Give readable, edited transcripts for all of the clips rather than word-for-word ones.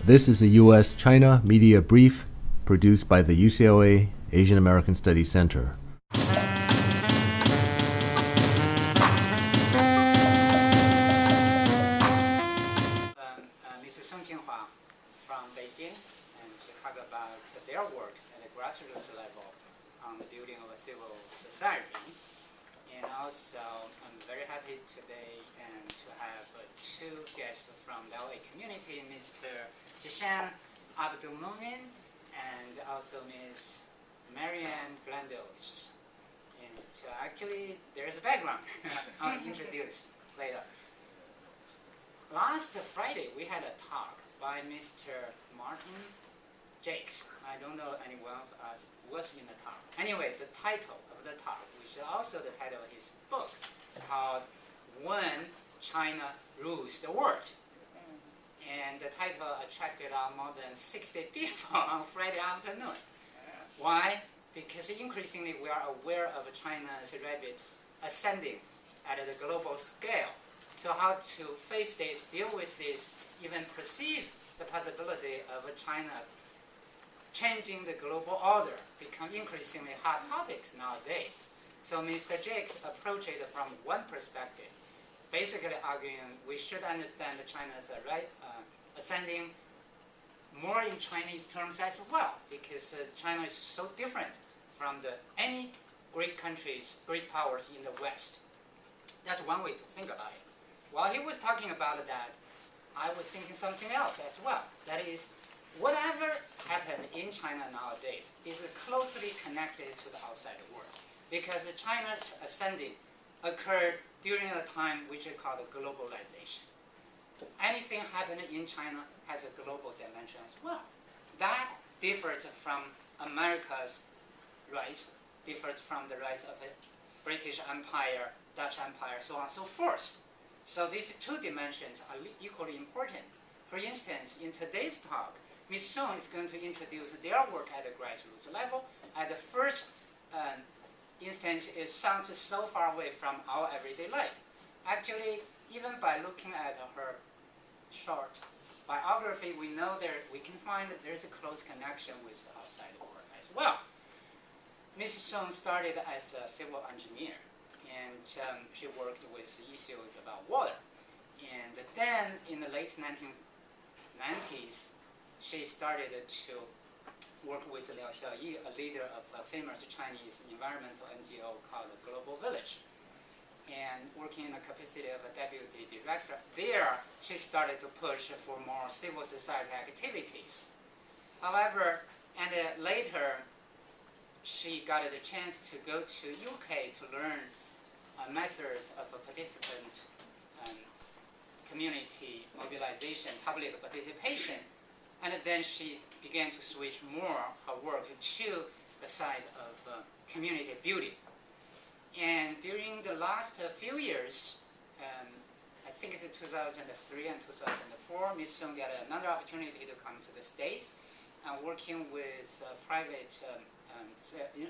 This is a U.S.-China media brief produced by the UCLA Asian American Studies Center. Mrs. Qinghua from Beijing, and to talk about their work at the grassroots level on the building of a civil society. And also, I'm very happy today and to have two guests from the LA community, Mr. Jishan Abdul-Mumin and also Ms. Marianne Glandos. And actually, there's a background I'll introduce later. Last Friday, we had a talk by Mr. Martin Jakes. I don't know anyone of us was in the talk. Anyway, the title of the talk, which is also the title of his book, called When China Rules the World. And the title attracted more than 60 people on Friday afternoon. Why? Because increasingly we are aware of China's rapid ascending at the global scale. So how to face this, deal with this, even perceive the possibility of China changing the global order become increasingly hot topics nowadays. So Mr. Jakes approached it from one perspective, basically arguing we should understand China's ascending more in Chinese terms as well, because China is so different from any great countries, great powers in the West. That's one way to think about it. While he was talking about that, I was thinking something else as well. That is, whatever happened in China nowadays is closely connected to the outside world, because China's ascending occurred during a time which is called globalization. Anything happening in China has a global dimension as well. That differs from America's rise, differs from the rise of the British Empire, Dutch Empire, so on and so forth. So these two dimensions are equally important. For instance, in today's talk, Ms. Song is going to introduce their work at the grassroots level. At the first instance, it sounds so far away from our everyday life. Actually, even by looking at her short biography, we know we can find that there's a close connection with the outside world as well. Ms. Song started as a civil engineer, and she worked with issues about water. And then in the late 1990s, she started to work with Liao Xiaoyi, a leader of a famous Chinese environmental NGO called the Global Village. And working in the capacity of a deputy director, there she started to push for more civil society activities. However, and later, she got the chance to go to UK to learn methods of a participant community mobilization, public participation, and then she began to switch more her work to the side of community building. And during the last few years, I think it's 2003 and 2004, Ms. Song got another opportunity to come to the States and working with a private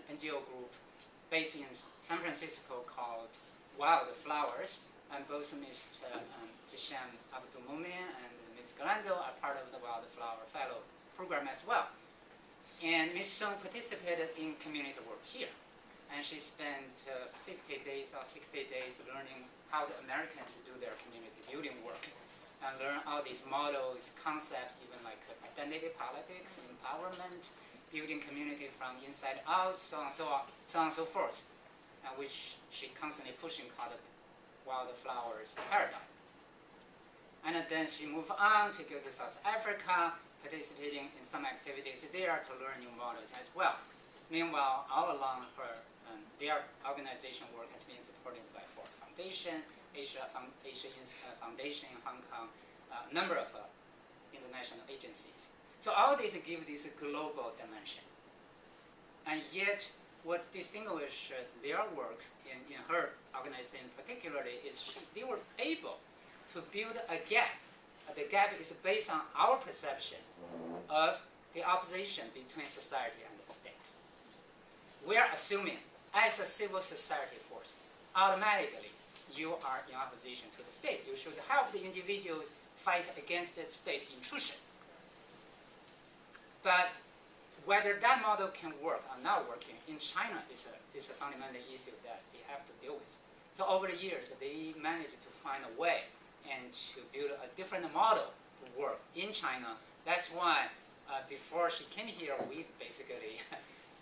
NGO group based in San Francisco called Wild Flowers. And both Ms. Jishan Abdul-Mumin and Ms. Glando are part of the Wild Flower Fellow program as well. And Ms. Song participated in community work here. And she spent 50 days or 60 days learning how the Americans do their community building work, and learn all these models, concepts, even like identity politics, empowerment, building community from inside out, so on and so forth, which she constantly pushing called the Wildflowers paradigm. And then she moved on to go to South Africa, participating in some activities there to learn new models as well. Meanwhile, all along their organization work has been supported by Ford Foundation, Asia Foundation in Hong Kong, a number of international agencies. So all these give this global dimension. And yet, what distinguishes their work in her organization particularly is they were able to build a gap. The gap is based on our perception of the opposition between society and the state. We are assuming, as a civil society force, automatically you are in opposition to the state. You should help the individuals fight against the state's intrusion. But whether that model can work or not working in China is a fundamental issue that they have to deal with. So over the years, they managed to find a way and to build a different model to work in China. That's why before she came here, we basically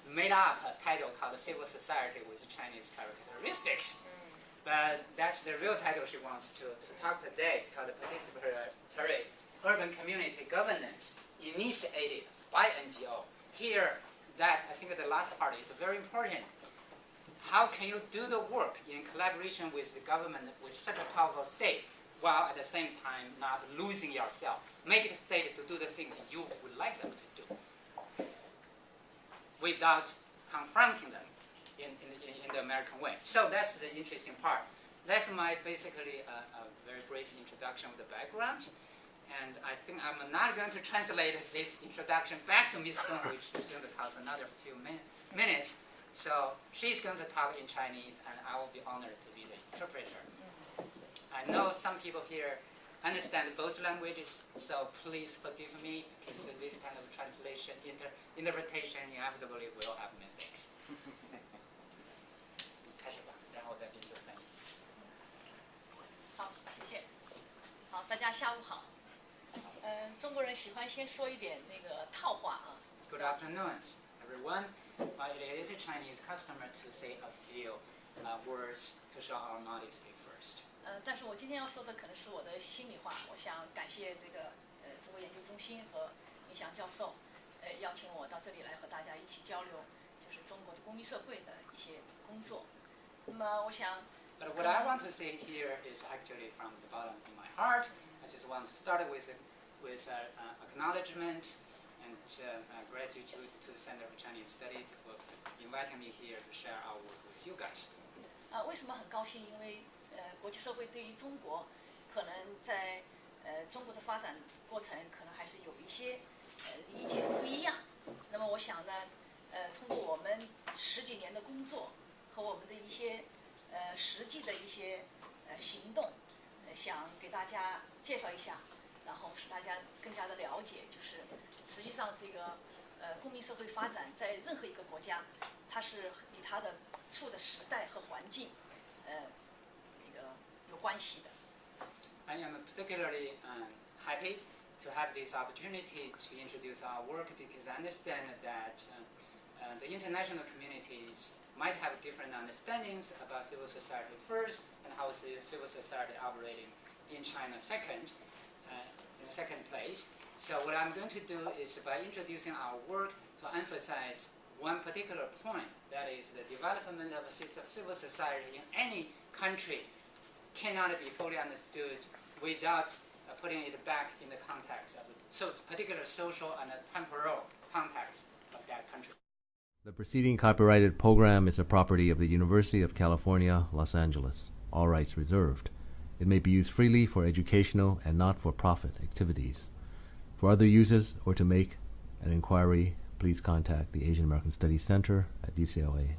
made up a title called Civil Society with Chinese Characteristics. But that's the real title she wants to talk today. It's called Participatory Urban Community Governance, initiated by NGO. Here, I think the last part is very important. How can you do the work in collaboration with the government, with such a powerful state, while at the same time not losing yourself? Make the state to do the things you would like them to do, without confronting them in the American way. So that's the interesting part. That's my basically a very brief introduction of the background. And I think I'm not going to translate this introduction back to Ms. Song, which is going to cost another few minutes. So she's going to talk in Chinese, and I will be honored to be the interpreter. I know some people here understand both languages, so please forgive me. So this kind of translation, interpretation inevitably will have mistakes. 开始吧，然后再进行翻译。好，谢谢。好，大家下午好。中国人喜欢先说一点那个套话啊。Good afternoon, everyone. It is a Chinese custom to say a few words to show our modesty first. 但是我今天要说的可能是我的心里话。我想感谢这个中国研究中心和云翔教授，邀请我到这里来和大家一起交流，就是中国的公民社会的一些工作。那么我想。But what I want to say here is actually from the bottom of my heart. I just want to start with acknowledgement and gratitude to the Center for Chinese Studies for inviting me here to share our work with you guys. 为什么很高兴？因为国际社会对于中国可能在中国的发展过程可能还是有一些理解不一样。那么我想呢，通过我们10几年的工作和我们的一些实际的一些行动，想给大家介绍一下，然后使大家更加的了解，就是实际上这个公民社会发展在任何一个国家，它是与它的处的时代和环境有关系的。I am particularly happy to have this opportunity to introduce our work because I understand that the international communities might have different understandings about civil society first and how civil society operating in China second, in the second place. So what I'm going to do is by introducing our work to emphasize one particular point, that is the development of a civil society in any country cannot be fully understood without putting it back in the context of particular social and temporal context of that country. The preceding copyrighted program is a property of the University of California, Los Angeles. All rights reserved. It may be used freely for educational and not-for-profit activities. For other uses or to make an inquiry, please contact the Asian American Studies Center at UCLA.